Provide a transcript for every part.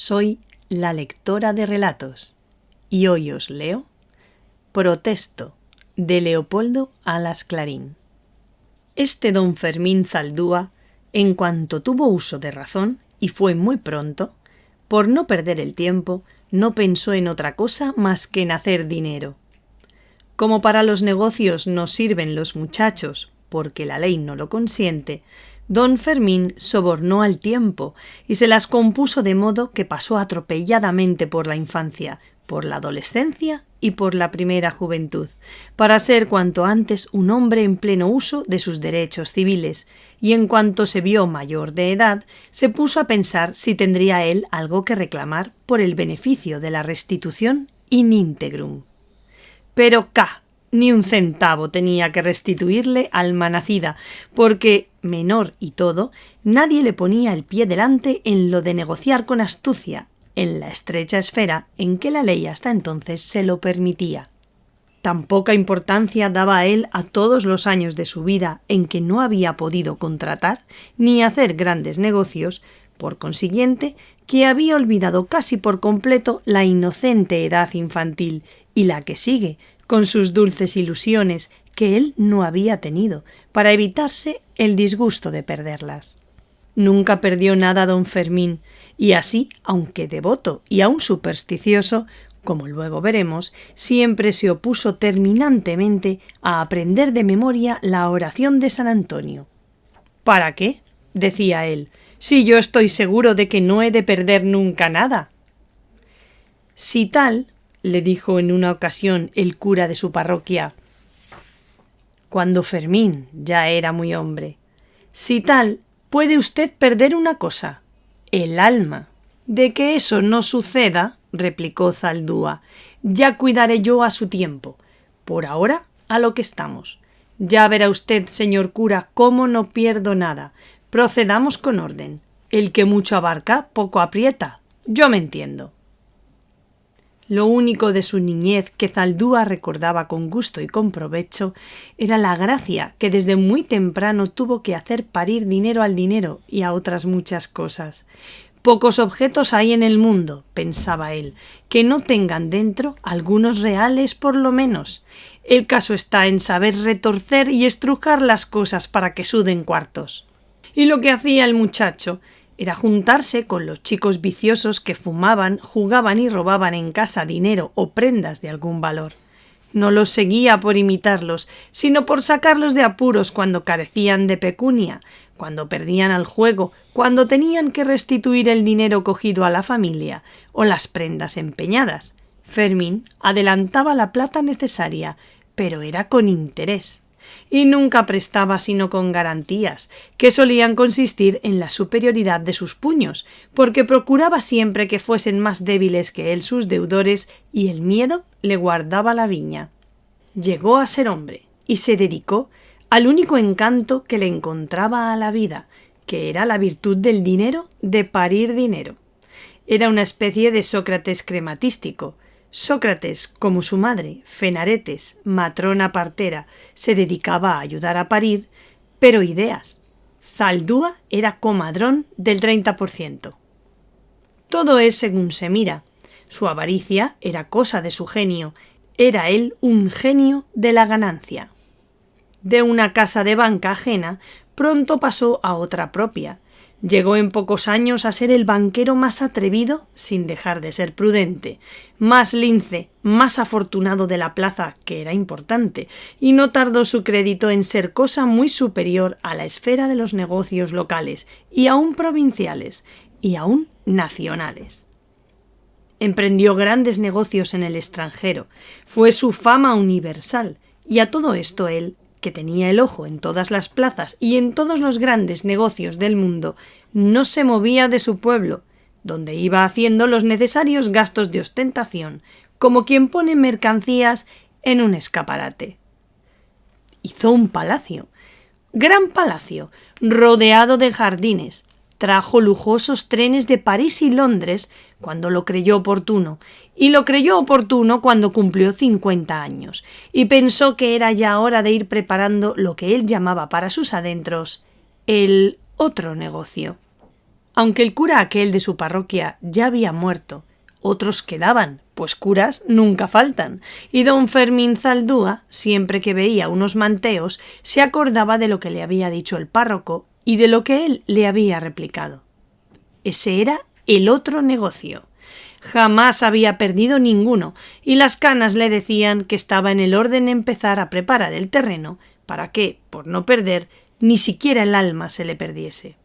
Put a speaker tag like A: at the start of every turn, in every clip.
A: Soy la lectora de relatos y hoy os leo Protesto, de Leopoldo Alas Clarín. Este don Fermín Zaldúa, en cuanto tuvo uso de razón, y fue muy pronto, por no perder el tiempo, no pensó en otra cosa más que en hacer dinero. Como para los negocios no sirven los muchachos, porque la ley no lo consiente, don Fermín sobornó al tiempo y se las compuso de modo que pasó atropelladamente por la infancia, por la adolescencia y por la primera juventud, para ser cuanto antes un hombre en pleno uso de sus derechos civiles, y en cuanto se vio mayor de edad, se puso a pensar si tendría él algo que reclamar por el beneficio de la restitución in integrum. Pero ni un centavo tenía que restituirle alma nacida, porque, menor y todo, nadie le ponía el pie delante en lo de negociar con astucia, en la estrecha esfera en que la ley hasta entonces se lo permitía. Tan poca importancia daba a él a todos los años de su vida en que no había podido contratar ni hacer grandes negocios, por consiguiente, que había olvidado casi por completo la inocente edad infantil y la que sigue, con sus dulces ilusiones que él no había tenido, para evitarse el disgusto de perderlas. Nunca perdió nada don Fermín, y así, aunque devoto y aun supersticioso, como luego veremos, siempre se opuso terminantemente a aprender de memoria la oración de San Antonio. ¿Para qué?, decía él, si yo estoy seguro de que no he de perder nunca nada. Si tal, le dijo en una ocasión el cura de su parroquia, cuando Fermín ya era muy hombre, si tal, puede usted perder una cosa, el alma. De que eso no suceda, replicó Zaldúa, ya cuidaré yo a su tiempo. Por ahora, a lo que estamos. Ya verá usted, señor cura, cómo no pierdo nada. Procedamos con orden. El que mucho abarca, poco aprieta. Yo me entiendo. Lo único de su niñez que Zaldúa recordaba con gusto y con provecho era la gracia que desde muy temprano tuvo que hacer parir dinero al dinero y a otras muchas cosas. Pocos objetos hay en el mundo, pensaba él, que no tengan dentro algunos reales por lo menos. El caso está en saber retorcer y estrujar las cosas para que suden cuartos. Y lo que hacía el muchacho era juntarse con los chicos viciosos que fumaban, jugaban y robaban en casa dinero o prendas de algún valor. No los seguía por imitarlos, sino por sacarlos de apuros cuando carecían de pecunia, cuando perdían al juego, cuando tenían que restituir el dinero cogido a la familia o las prendas empeñadas. Fermín adelantaba la plata necesaria, pero era con interés. Y nunca prestaba sino con garantías, que solían consistir en la superioridad de sus puños, porque procuraba siempre que fuesen más débiles que él sus deudores, y el miedo le guardaba la viña. Llegó a ser hombre, y se dedicó al único encanto que le encontraba a la vida, que era la virtud del dinero, de parir dinero. Era una especie de Sócrates crematístico. Sócrates, como su madre, Fenaretes, matrona partera, se dedicaba a ayudar a parir, pero ideas. Zaldúa era comadrón del 30%. Todo es según se mira. Su avaricia era cosa de su genio. Era él un genio de la ganancia. De una casa de banca ajena, pronto pasó a otra propia. Llegó en pocos años a ser el banquero más atrevido, sin dejar de ser prudente, más lince, más afortunado de la plaza, que era importante, y no tardó su crédito en ser cosa muy superior a la esfera de los negocios locales, y aún provinciales, y aún nacionales. Emprendió grandes negocios en el extranjero, fue su fama universal, y a todo esto él, que tenía el ojo en todas las plazas y en todos los grandes negocios del mundo, no se movía de su pueblo, donde iba haciendo los necesarios gastos de ostentación, como quien pone mercancías en un escaparate. Hizo un palacio, gran palacio, rodeado de jardines. Trajo lujosos trenes de París y Londres cuando lo creyó oportuno, y lo creyó oportuno cuando cumplió 50 años, y pensó que era ya hora de ir preparando lo que él llamaba para sus adentros el otro negocio. Aunque el cura aquel de su parroquia ya había muerto, otros quedaban, pues curas nunca faltan, y don Fermín Zaldúa, siempre que veía unos manteos, se acordaba de lo que le había dicho el párroco y de lo que él le había replicado. Ese era el otro negocio. Jamás había perdido ninguno, y las canas le decían que estaba en el orden empezar a preparar el terreno para que, por no perder, ni siquiera el alma se le perdiese.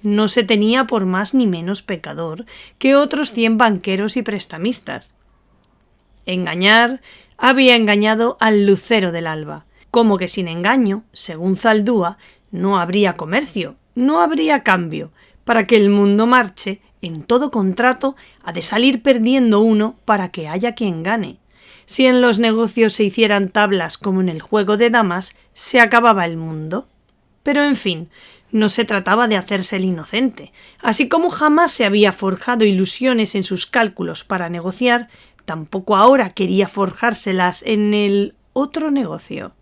A: No se tenía por más ni menos pecador que otros 100 banqueros y prestamistas. Engañar había engañado al lucero del alba, como que sin engaño, según Zaldúa, no habría comercio, no habría cambio. Para que el mundo marche, en todo contrato ha de salir perdiendo uno para que haya quien gane. Si en los negocios se hicieran tablas como en el juego de damas, se acababa el mundo. Pero en fin, no se trataba de hacerse el inocente. Así como jamás se había forjado ilusiones en sus cálculos para negociar, tampoco ahora quería forjárselas en el otro negocio.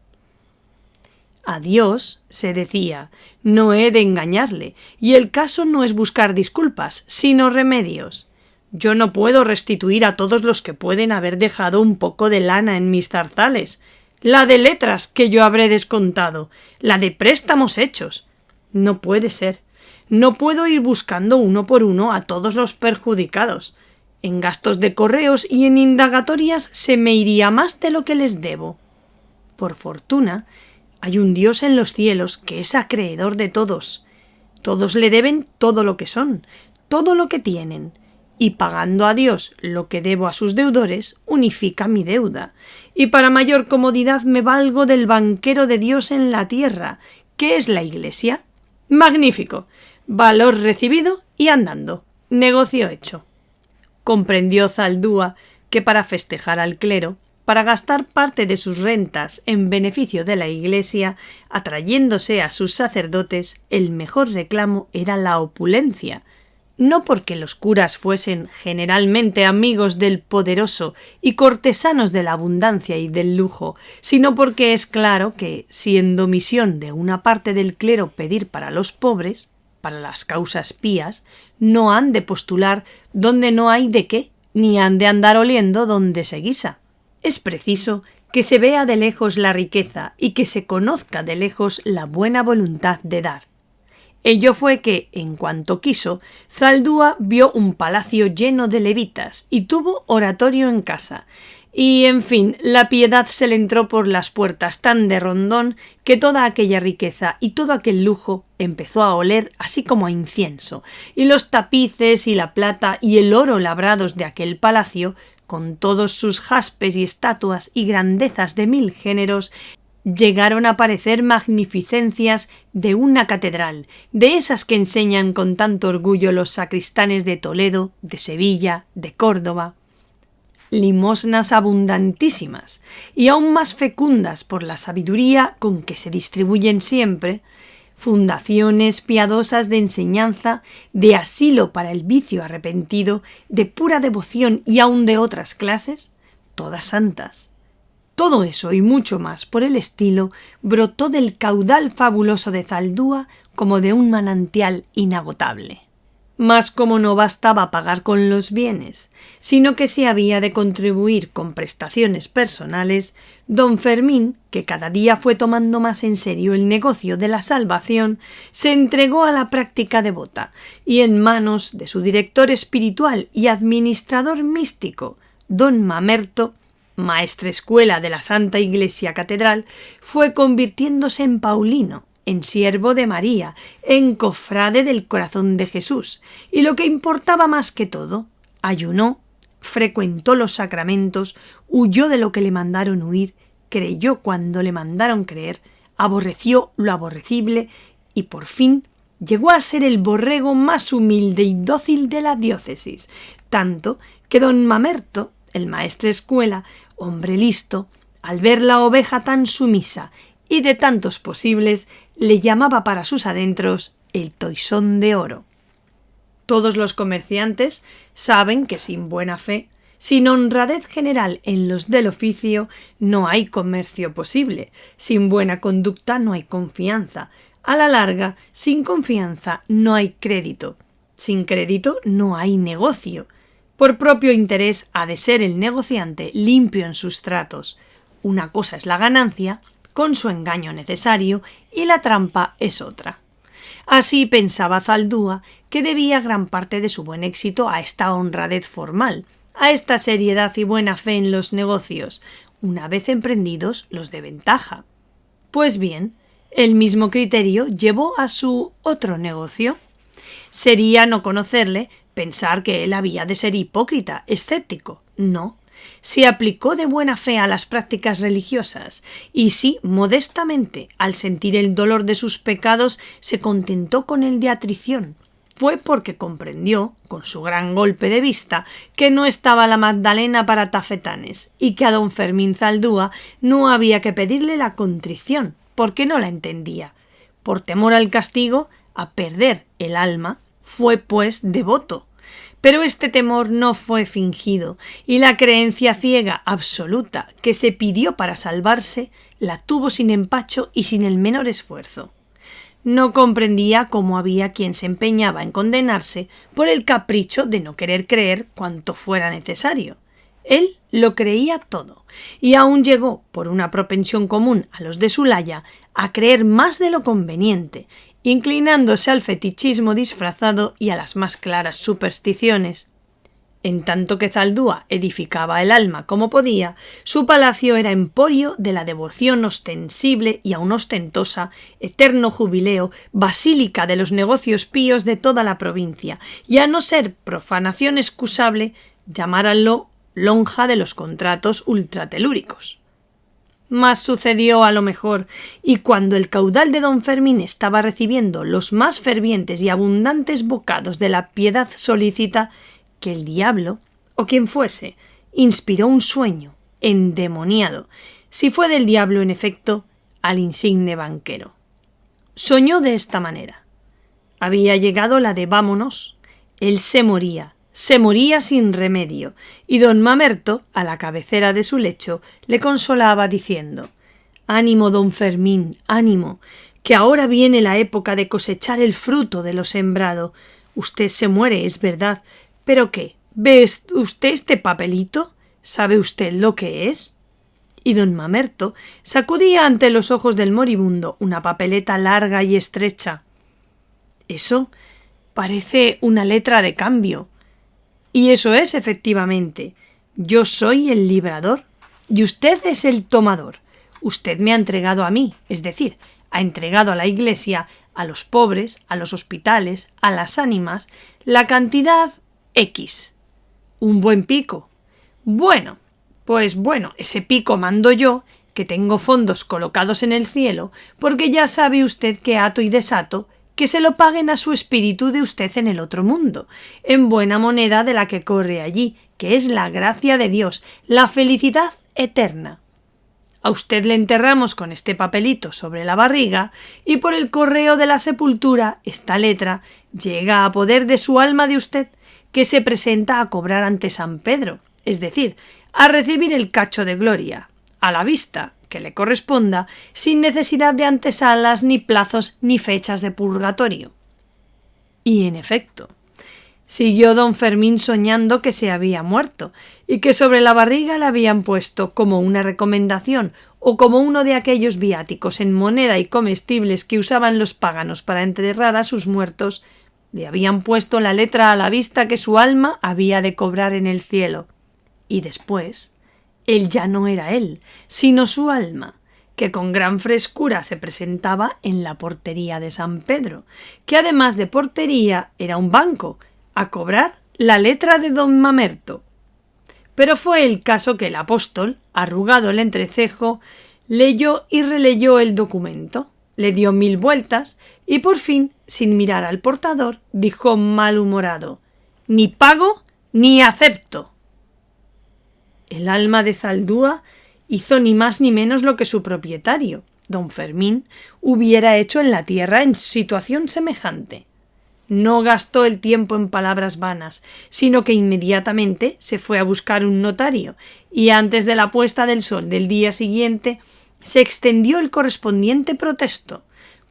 A: A Dios, se decía, no he de engañarle, y el caso no es buscar disculpas, sino remedios. Yo no puedo restituir a todos los que pueden haber dejado un poco de lana en mis zarzales, la de letras que yo habré descontado, la de préstamos hechos. No puede ser. No puedo ir buscando uno por uno a todos los perjudicados. En gastos de correos y en indagatorias se me iría más de lo que les debo. Por fortuna, hay un Dios en los cielos que es acreedor de todos. Todos le deben todo lo que son, todo lo que tienen, y pagando a Dios lo que debo a sus deudores, unifica mi deuda. Y para mayor comodidad me valgo del banquero de Dios en la tierra, que es la Iglesia. Magnífico. Valor recibido y andando. Negocio hecho. Comprendió Zaldúa que para festejar al clero, para gastar parte de sus rentas en beneficio de la Iglesia, atrayéndose a sus sacerdotes, el mejor reclamo era la opulencia, no porque los curas fuesen generalmente amigos del poderoso y cortesanos de la abundancia y del lujo, sino porque es claro que, siendo misión de una parte del clero pedir para los pobres, para las causas pías, no han de postular donde no hay de qué, ni han de andar oliendo donde se guisa. Es preciso que se vea de lejos la riqueza y que se conozca de lejos la buena voluntad de dar. Ello fue que, en cuanto quiso, Zaldúa vio un palacio lleno de levitas y tuvo oratorio en casa. Y, en fin, la piedad se le entró por las puertas tan de rondón que toda aquella riqueza y todo aquel lujo empezó a oler así como a incienso, y los tapices y la plata y el oro labrados de aquel palacio, con todos sus jaspes y estatuas y grandezas de 1000 géneros, llegaron a parecer magnificencias de una catedral, de esas que enseñan con tanto orgullo los sacristanes de Toledo, de Sevilla, de Córdoba. Limosnas abundantísimas, y aún más fecundas por la sabiduría con que se distribuyen siempre, fundaciones piadosas de enseñanza, de asilo para el vicio arrepentido, de pura devoción y aun de otras clases, todas santas. Todo eso y mucho más por el estilo brotó del caudal fabuloso de Zaldúa como de un manantial inagotable. Mas como no bastaba pagar con los bienes, sino que se había de contribuir con prestaciones personales, don Fermín, que cada día fue tomando más en serio el negocio de la salvación, se entregó a la práctica devota, y en manos de su director espiritual y administrador místico, don Mamerto, maestrescuela de la Santa Iglesia Catedral, fue convirtiéndose en paulino, en siervo de María, en cofrade del Corazón de Jesús, y lo que importaba más que todo, ayunó, frecuentó los sacramentos, huyó de lo que le mandaron huir, creyó cuando le mandaron creer, aborreció lo aborrecible y por fin llegó a ser el borrego más humilde y dócil de la diócesis, tanto que don Mamerto, el maestrescuela, hombre listo, al ver la oveja tan sumisa y de tantos posibles, le llamaba para sus adentros el toisón de oro. Todos los comerciantes saben que sin buena fe, sin honradez general en los del oficio, no hay comercio posible, sin buena conducta no hay confianza, A la larga, sin confianza no hay crédito. Sin crédito no hay negocio. Por propio interés ha de ser el negociante limpio en sus tratos. Una cosa es la ganancia, con su engaño necesario, y la trampa es otra. Así pensaba Zaldúa, que debía gran parte de su buen éxito a esta honradez formal, a esta seriedad y buena fe en los negocios, una vez emprendidos los de ventaja. Pues bien, el mismo criterio llevó a su otro negocio. Sería no conocerle pensar que él había de ser hipócrita, escéptico. No. Se aplicó de buena fe a las prácticas religiosas y si, modestamente, al sentir el dolor de sus pecados, se contentó con el de atrición, fue porque comprendió, con su gran golpe de vista, que no estaba la Magdalena para tafetanes y que a don Fermín Zaldúa no había que pedirle la contrición, porque no la entendía. Por temor al castigo, a perder el alma, fue pues devoto. Pero este temor no fue fingido, y la creencia ciega absoluta que se pidió para salvarse la tuvo sin empacho y sin el menor esfuerzo. No comprendía cómo había quien se empeñaba en condenarse por el capricho de no querer creer cuanto fuera necesario. Él lo creía todo, y aún llegó, por una propensión común a los de su laya, a creer más de lo conveniente, inclinándose al fetichismo disfrazado y a las más claras supersticiones. En tanto que Zaldúa edificaba el alma como podía, su palacio era emporio de la devoción ostensible y aun ostentosa, eterno jubileo, basílica de los negocios píos de toda la provincia, y a no ser profanación excusable, llamáranlo lonja de los contratos ultratelúricos. Mas sucedió a lo mejor, y cuando el caudal de don Fermín estaba recibiendo los más fervientes y abundantes bocados de la piedad solícita, que el diablo, o quien fuese, inspiró un sueño, endemoniado, si fue del diablo en efecto, al insigne banquero. Soñó de esta manera. Había llegado la de vámonos, él se moría sin remedio, y don Mamerto, a la cabecera de su lecho, le consolaba diciendo: «Ánimo, don Fermín, ánimo, que ahora viene la época de cosechar el fruto de lo sembrado. Usted se muere, es verdad, pero ¿qué? ¿Ve usted este papelito? ¿Sabe usted lo que es?» Y don Mamerto sacudía ante los ojos del moribundo una papeleta larga y estrecha. «Eso parece una letra de cambio». Y eso es, efectivamente. Yo soy el librador y usted es el tomador. Usted me ha entregado a mí, es decir, ha entregado a la Iglesia, a los pobres, a los hospitales, a las ánimas, la cantidad X. Un buen pico. Bueno, pues bueno, ese pico mando yo, que tengo fondos colocados en el cielo, porque ya sabe usted que ato y desato, que se lo paguen a su espíritu de usted en el otro mundo, en buena moneda de la que corre allí, que es la gracia de Dios, la felicidad eterna. A usted le enterramos con este papelito sobre la barriga y por el correo de la sepultura esta letra llega a poder de su alma de usted, que se presenta a cobrar ante San Pedro, es decir, a recibir el cacho de gloria, a la vista, que le corresponda, sin necesidad de antesalas, ni plazos, ni fechas de purgatorio. Y en efecto, siguió don Fermín soñando que se había muerto, y que sobre la barriga le habían puesto, como una recomendación, o como uno de aquellos viáticos en moneda y comestibles que usaban los paganos para enterrar a sus muertos, le habían puesto la letra a la vista que su alma había de cobrar en el cielo. Y después, él ya no era él, sino su alma, que con gran frescura se presentaba en la portería de San Pedro, que además de portería era un banco, a cobrar la letra de don Mamerto. Pero fue el caso que el apóstol, arrugado el entrecejo, leyó y releyó el documento, le dio 1000 vueltas y por fin, sin mirar al portador, dijo malhumorado: «Ni pago ni acepto». El alma de Zaldúa hizo ni más ni menos lo que su propietario, don Fermín, hubiera hecho en la tierra en situación semejante. No gastó el tiempo en palabras vanas, sino que inmediatamente se fue a buscar un notario, y antes de la puesta del sol del día siguiente se extendió el correspondiente protesto,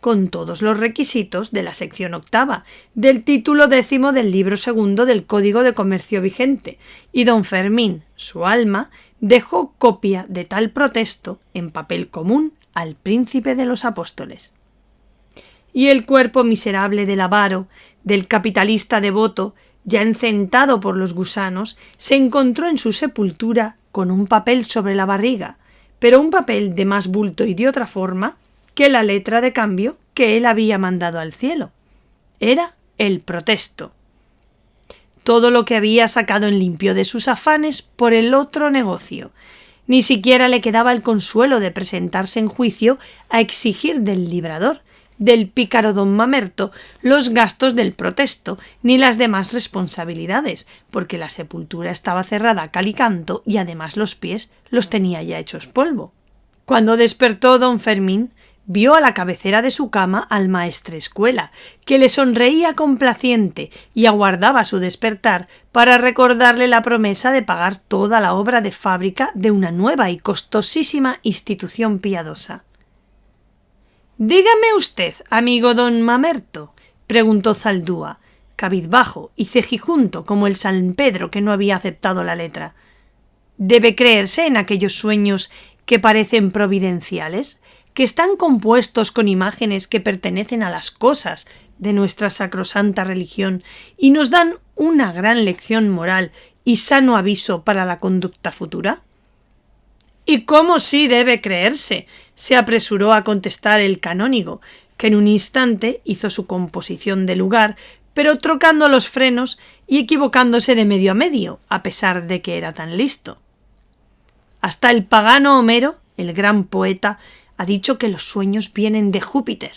A: con todos los requisitos de la sección 8ª, del título 10º del libro 2 del Código de Comercio vigente, y don Fermín, su alma, dejó copia de tal protesto en papel común al príncipe de los apóstoles. Y el cuerpo miserable del avaro, del capitalista devoto, ya encentado por los gusanos, se encontró en su sepultura con un papel sobre la barriga, pero un papel de más bulto y de otra forma que la letra de cambio que él había mandado al cielo. Era el protesto. Todo lo que había sacado en limpio de sus afanes por el otro negocio. Ni siquiera le quedaba el consuelo de presentarse en juicio a exigir del librador, del pícaro don Mamerto, los gastos del protesto, ni las demás responsabilidades, porque la sepultura estaba cerrada a cal y canto y además los pies los tenía ya hechos polvo. Cuando despertó don Fermín, vio a la cabecera de su cama al maestrescuela, que le sonreía complaciente y aguardaba su despertar para recordarle la promesa de pagar toda la obra de fábrica de una nueva y costosísima institución piadosa. «Dígame usted, amigo don Mamerto», preguntó Zaldúa, cabizbajo y cejijunto como el San Pedro que no había aceptado la letra. ¿Debe creerse en aquellos sueños que parecen providenciales, que están compuestos con imágenes que pertenecen a las cosas de nuestra sacrosanta religión y nos dan una gran lección moral y sano aviso para la conducta futura? —¿Y cómo sí debe creerse? —se apresuró a contestar el canónigo, que en un instante hizo su composición de lugar, pero trocando los frenos y equivocándose de medio a medio, a pesar de que era tan listo. Hasta el pagano Homero, el gran poeta, ha dicho que los sueños vienen de Júpiter.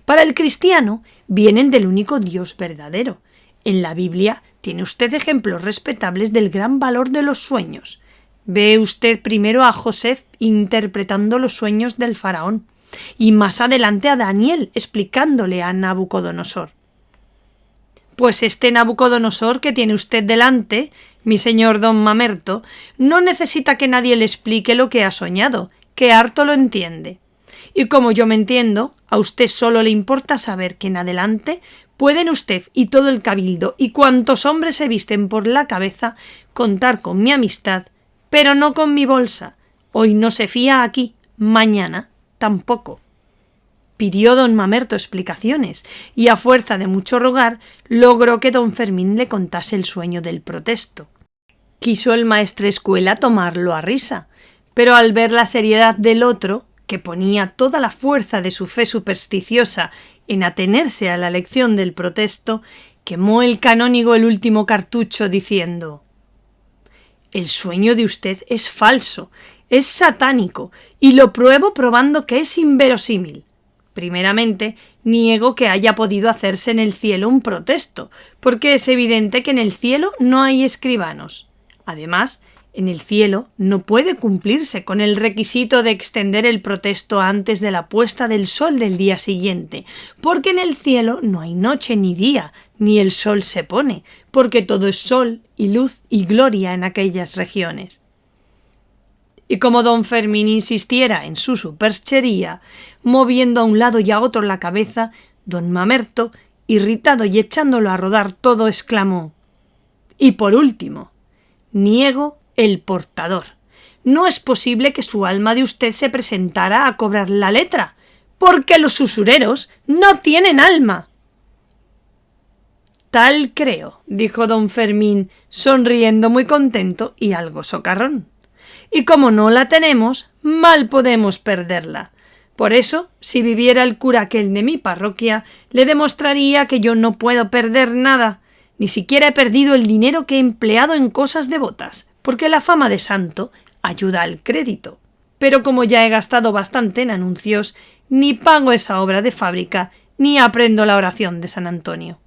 A: Para el cristiano vienen del único Dios verdadero. En la Biblia tiene usted ejemplos respetables del gran valor de los sueños. Ve usted primero a José interpretando los sueños del faraón y más adelante a Daniel explicándole a Nabucodonosor. Pues este Nabucodonosor que tiene usted delante, mi señor don Mamerto, no necesita que nadie le explique lo que ha soñado, que harto lo entiende. Y como yo me entiendo, a usted solo le importa saber que en adelante pueden usted y todo el cabildo y cuantos hombres se visten por la cabeza contar con mi amistad, pero no con mi bolsa. Hoy no se fía aquí, mañana tampoco. Pidió don Mamerto explicaciones y a fuerza de mucho rogar logró que don Fermín le contase el sueño del protesto. Quiso el maestrescuela tomarlo a risa, pero al ver la seriedad del otro, que ponía toda la fuerza de su fe supersticiosa en atenerse a la lección del protesto, quemó el canónigo el último cartucho diciendo: «El sueño de usted es falso, es satánico, y lo pruebo probando que es inverosímil. Primeramente, niego que haya podido hacerse en el cielo un protesto, porque es evidente que en el cielo no hay escribanos. Además, en el cielo no puede cumplirse con el requisito de extender el protesto antes de la puesta del sol del día siguiente, porque en el cielo no hay noche ni día, ni el sol se pone, porque todo es sol y luz y gloria en aquellas regiones». Y como don Fermín insistiera en su superchería, moviendo a un lado y a otro la cabeza, don Mamerto, irritado y echándolo a rodar todo, exclamó: «Y por último, niego el portador. No es posible que su alma de usted se presentara a cobrar la letra, porque los usureros no tienen alma». «Tal creo», dijo don Fermín, sonriendo muy contento y algo socarrón. «Y como no la tenemos, mal podemos perderla. Por eso, si viviera el cura aquel de mi parroquia, le demostraría que yo no puedo perder nada. Ni siquiera he perdido el dinero que he empleado en cosas devotas, porque la fama de santo ayuda al crédito. Pero como ya he gastado bastante en anuncios, ni pago esa obra de fábrica, ni aprendo la oración de San Antonio».